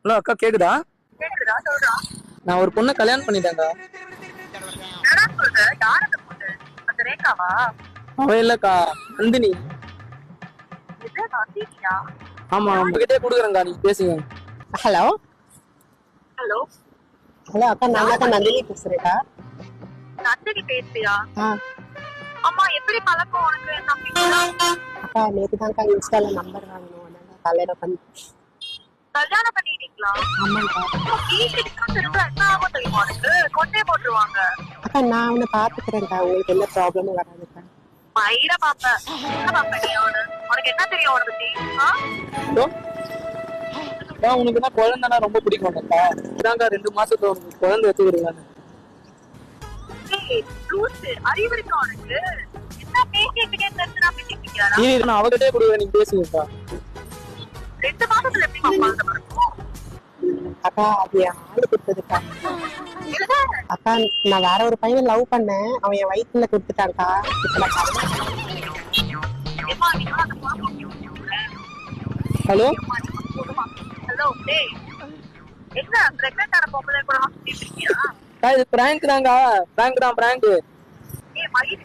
Hello அக்கா, கேக்குதா? கேக்குதா சொல்றா? நான் ஒரு பொண்ணை கல்யாணம் பண்ணிட்டேன்டா. என்னடா சொல்ற? யார் அந்த பொண்ணு? அந்த ரேகாவா? அவ இல்லக்கா, நந்தினி. இது நந்தினியா? ஆமா, உங்ககிட்டே கொடுக்குறேங்க்கா, நீங்க பேசுங்க. ஹலோ ஹலோ, ஹலோ அக்கா, நான் தான் நந்தினி பேசுறேன்க்கா. நந்தினி பேசுறியா? ஆ அம்மா எப்படி பழக்கம் உனக்கு தம்பிங்களா? அக்கா, நேற்று தான்க்கா இன்ஸ்டால நம்பர் வாங்கணும், அதனால கல்யாணம் பண்ணி. கல்யாணம் பண்ணிட்டீங்களா? ஆமாக்கா. வீட்டுக்கு திரும்ப என்ன ஆகும் தெரியுமா உனக்கு? கொண்டே போட்டுருவாங்க. அக்கா, நான் அவனை பாத்துக்கிறேன்க்கா, உங்களுக்கு எந்த ப்ராப்ளமும் வராதுக்கா. மயிர பாப்ப என்ன பாப்ப நீ அவனு? உனக்கு என்ன தெரியும் அவனை பத்தி? ஹலோ அக்கா, உனக்கு என்ன குழந்தைனா ரொம்ப பிடிக்கும்க்கா. இதாங்க 2 மாசத்துல உனக்கு குழந்தை வச்சுக்கிறீங்களான்னு. ஏய், லூசு, அறிவு இருக்கா உனக்கு? என்ன பேசிக்கிட்டே தெரிஞ்சுனா பேசிக்கிட்டியாடா? நான் அவகிட்டே கொடுக்குறேன், நீங்க பேசுங்கக்கா. 2 மாசத்துல எப்படி குழந்தை பிறக்கும்? அக்கா, அது என் ஆளு கொடுத்ததுக்கா. இல்ல, அக்கா, நான் வேற ஒரு பையனை லவ் பண்ணேன், அவன் என் வயிற்றுல கொடுத்துட்டான்க்கா. இப்ப நான் ஏம்மா, நீ அந்த பாப்பா ஹலோ ஹலோ, டேய், என்ன பிரெக்னன்ட் ஆன பொம்பளை கூட சுத்திட்டு இருக்கியா? இது பிராங்க் தாங்க. பிராங்க் தான், பிராங்க். ஏய் மயிறு,